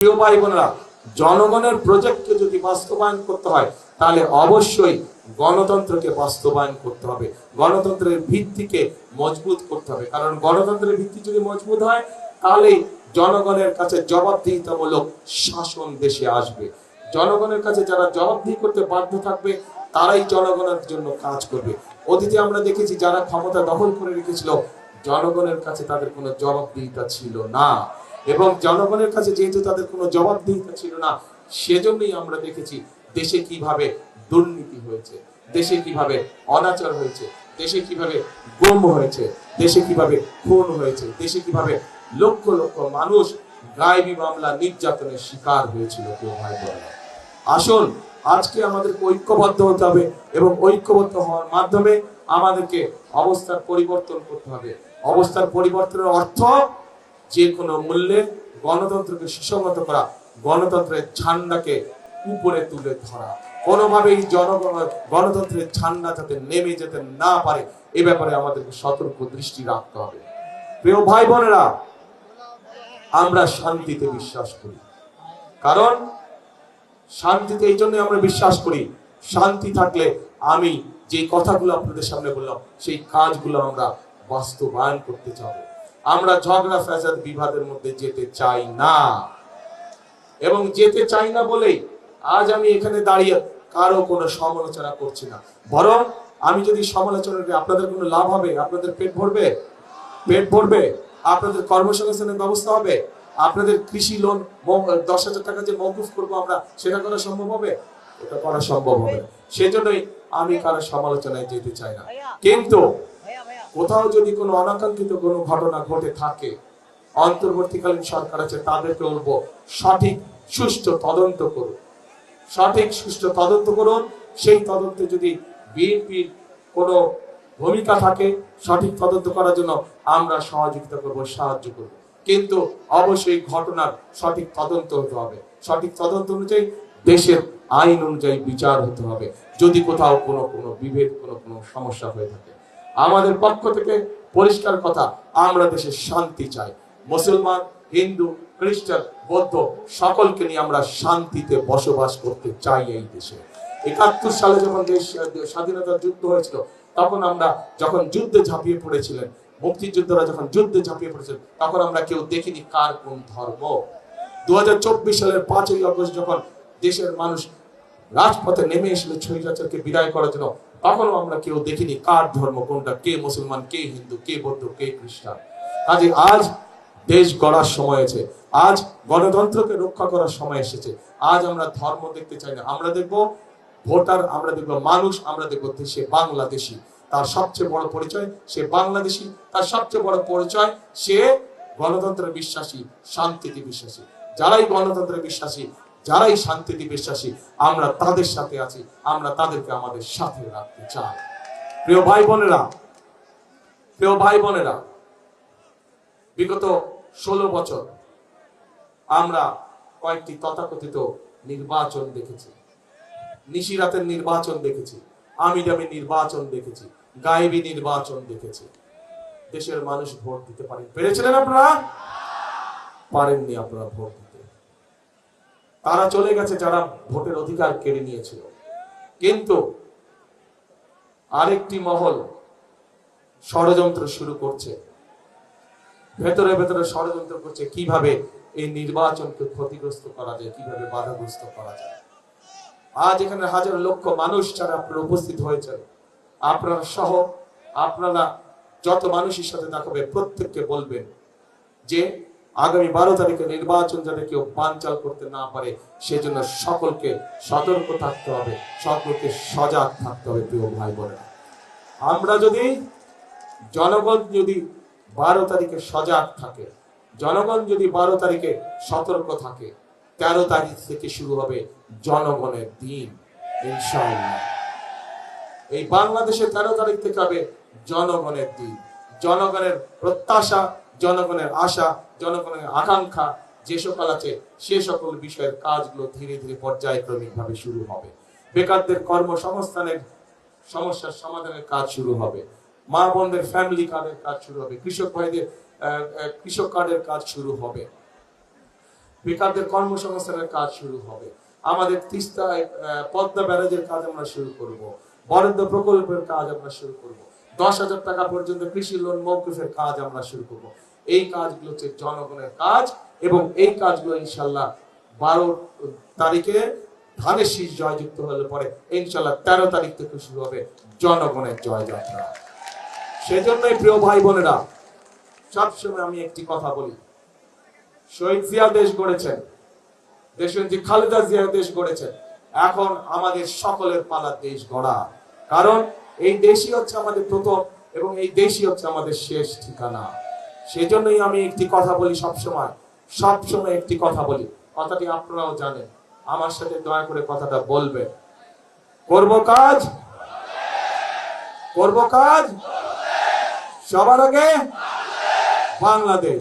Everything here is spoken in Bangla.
প্রিয় ভাই বোনেরা, জনগণের প্রজেক্টকে যদি বাস্তবায়ন করতে হয় তাহলে অবশ্যই গণতন্ত্রকে বাস্তবায়ন করতে হবে, গণতন্ত্রের ভিত্তিকে মজবুত করতে হবে। কারণ গণতন্ত্রের ভিত্তি যদি মজবুত হয় তাহলেই জনগণের কাছে জবাবদিহিতামূলক শাসন দেশে আসবে। জনগণের কাছে যারা জবাবদিহি করতে বাধ্য থাকবে তারাই জনগণের জন্য কাজ করবে। অতীতে আমরা দেখেছি যারা ক্ষমতা দখল করে রেখেছিল জনগণের কাছে তাদের কোনো জবাবদিহিতা ছিল না, এবং জনগণের কাছে যেহেতু তাদের কোনো জবাবদিহিতা ছিল না, সেজন্যই আমরা দেখেছি দেশে কিভাবে দুর্নীতি হয়েছে, দেশে কিভাবে অনাচার হয়েছে, দেশে কিভাবে গুম হয়েছে, দেশে কিভাবে খুন হয়েছে, দেশে কিভাবে লক্ষ লক্ষ মানুষ গায়েবী মামলা নির্যাতনের শিকার হয়েছিল। কেউ ভাই বোনেরা, আসুন আজকে আমাদেরকে ঐক্যবদ্ধ হতে হবে এবং ঐক্যবদ্ধ হওয়ার মাধ্যমে আমাদেরকে অবস্থার পরিবর্তন করতে হবে। অবস্থার পরিবর্তনের অর্থ যে কোনো মূল্যে গণতন্ত্রকে সুসংহত করা, গণতন্ত্রের ঝান্ডাকে উপরে তুলে ধরা, কোনোভাবেই গণতন্ত্রের ঝান্ডা যাতে নেমে যেতে না পারে এ ব্যাপারে আমাদেরকে সতর্ক দৃষ্টি রাখতে হবে। প্রিয় ভাই বোনেরা, আমরা শান্তিতে বিশ্বাস করি, কারণ শান্তিতে এই জন্য আমরা বিশ্বাস করি, শান্তি থাকলে আমি যে কথাগুলো আপনাদের সামনে বললাম সেই কাজগুলো আমরা বাস্তবায়ন করতে চাব। আমরা ঝগড়া ফ্যাসাদ বিবাদের মধ্যে যেতে চাই না, এবং যেতে চাই না বলেই আজ আমি এখানে দাঁড়িয়ে কারো কোনো সমালোচনা করছি না। বরং আমি যদি সমালোচনা করি আপনাদের কোনো লাভ হবে? আপনাদের পেট ভরবে? পেট ভরবে? আপনাদের কর্মসংস্থানের ব্যবস্থা হবে? আপনাদের কৃষি লোন 10,000 টাকা যে মওকুফ করবো আমরা, সেটা করা সম্ভব হবে? এটা করা সম্ভব হবে। সেজন্যই আমি কারো সমালোচনায় যেতে চাই না। কিন্তু কোথাও যদি কোনো অনাকাঙ্ক্ষিত কোনো ঘটনা ঘটে থাকে, অন্তর্বর্তীকালীন সরকার আছে, তাদেরকে বলবো সঠিক সুষ্ঠু তদন্ত করুন, সঠিক সুষ্ঠু তদন্ত করুন। সেই তদন্তে যদি বিএনপির কোনো ভূমিকা থাকে সঠিক তদন্ত করার জন্য আমরা সহযোগিতা করব, সাহায্য করব। কিন্তু অবশ্যই ঘটনার সঠিক তদন্ত হতে হবে, সঠিক তদন্ত অনুযায়ী দেশের আইন অনুযায়ী বিচার হতে হবে। যদি কোথাও কোনো বিভেদ কোনো সমস্যা হয়ে থাকে, আমাদের পক্ষ থেকে পরিষ্কার কথা, আমরা দেশে শান্তি চাই। মুসলমান, হিন্দু, খ্রিস্টান, বৌদ্ধ সকলকে নিয়ে আমরা শান্তিতে বসবাস করতে চাই এই দেশে। 71 সালে যখন দেশ স্বাধীনতার যুদ্ধ হয়েছিল, তখন আমরা যখন যুদ্ধে ঝাঁপিয়ে পড়েছিলেন, মুক্তিযোদ্ধারা যখন যুদ্ধে ঝাঁপিয়ে পড়েছিলেন, তখন আমরা কেউ দেখিনি কার কোন ধর্ম। 2024 সালের 5ই আগস্ট যখন দেশের মানুষ রাজপথে নেমে এসেছিল স্বৈরাচারকে বিদায় করার জন্য, তখনও আমরা কেউ দেখিনি কার ধর্ম কোনটা, কে মুসলমান, কে হিন্দু, কে বৌদ্ধ, কে খ্রিস্টান। কাজে আজ দেশ গড়ার সময় আছে, আজ গণতন্ত্রকে রক্ষা করার সময় এসেছে। আজ আমরা ধর্ম দেখতে চাই না, আমরা দেখব ভোটার, আমরা দেখব মানুষ, আমরা দেখব সে বাংলাদেশি। তার সবচেয়ে বড় পরিচয় সে বাংলাদেশি, তার সবচেয়ে বড় পরিচয় সে গণতন্ত্রে বিশ্বাসী, শান্তিতে বিশ্বাসী। যারাই গণতন্ত্রে বিশ্বাসী, যারাই শান্তিতে বিশ্বাসী, আমরা তাদের সাথে আছি, আমরা তাদেরকে আমাদের সাথে রাখতে চাই। প্রিয় ভাই বোনেরা, প্রিয় ভাই বোনেরা, বিগত 16 বছর আমরা কয়েকটি তথাকথিত নির্বাচন দেখেছি, নিশিরাতের নির্বাচন দেখেছি, আমিডামি নির্বাচন দেখেছি, গায়েবী নির্বাচন দেখেছি। দেশের মানুষ ভোট দিতে পেরেছিলেন আপনারা? পারেননি আপনারা ভোট দিতে। তারা চলে গেছে যারা ভোটের অধিকার কেড়ে নিয়েছিল। কিন্তু আরেকটি মহল ষড়যন্ত্র শুরু করছে, ভেতরে ভেতরে ষড়যন্ত্র করছে কিভাবে এই নির্বাচনকে ক্ষতিগ্রস্ত করা যায়, কিভাবে বাধাগ্রস্ত করা যায়। আজ এখানে হাজার লক্ষ মানুষ যারা আপনারা উপস্থিত হয়েছেন, আপনারা সহ আপনারা যত মানুষের সাথে দেখাবে প্রত্যেককে বলবেন যে আগামী 12 তারিখে নির্বাচন যাতে কেউ বানচাল করতে না পারে সেজন্য সকলকে সতর্ক থাকতে হবে, সকলকে সজাগ থাকতে হবে। প্রিয় ভাই বোনেরা, আমরা যদি জনগণ যদি 12 তারিখে সজাগ থাকে, জনগণ যদি 12 তারিখে সতর্ক থাকে, 13 তারিখ থেকে শুরু হবে জনগণের দিন ইনশাআল্লাহ। এই বাংলাদেশে 13 তারিখ থেকে হবে জনগণের দিন। জনগণের প্রত্যাশা, জনগণের আশা, জনগণের আকাঙ্ক্ষা যে সকল আছে সে সকল বিষয়ের কাজগুলো ধীরে ধীরে পর্যায়ক্রমিক ভাবে শুরু হবে। বেকারদের কর্মসংস্থানের সমস্যার সমাধানের কাজ শুরু হবে, মা বোনদের ফ্যামিলি কার্ডের কাজ শুরু হবে, কৃষক ভাইদের কৃষক কার্ডের কাজ শুরু হবে। বেকারদের কর্মসংস্থানের কাজ শুরু হবে। আমাদের তিস্তায় পদ্মা ব্যারাজের কাজ আমরা শুরু করব, বরাদ্দ প্রকল্পের কাজ আমরা শুরু করব, 10,000 টাকা পর্যন্ত কৃষি লোন মওকুফের কাজ আমরা শুরু করব। এই কাজগুলো হচ্ছে জনগণের কাজ, এবং এই কাজগুলো ইনশাল্লাহ 12 তারিখে ধানের শীষ জয়যুক্ত হলে পরে ইনশাল্লাহ 13 তারিখ থেকে শুরু হবে জনগণের জয়যাত্রা। সেজন্যই প্রিয় ভাই বোনেরা, সবসময় আমি একটি কথা বলি, শহীদ জিয়া দেশ গড়েছেন, দেশনেত্রী খালেদা জিয়া দেশ গড়েছেন, এখন আমাদের সকলের পালা দেশ গড়া। কারণ এই দেশই হচ্ছে আমাদের প্রথম এবং এই দেশই হচ্ছে আমাদের শেষ ঠিকানা। সেজন্যই আমি একটি কথা বলি, সবসময় একটি কথা বলি, কথাটি আপনারাও জানেন, আমার সাথে দয়া করে কথাটা বলবেন। করব কাজ, সবার আগে বাংলাদেশ।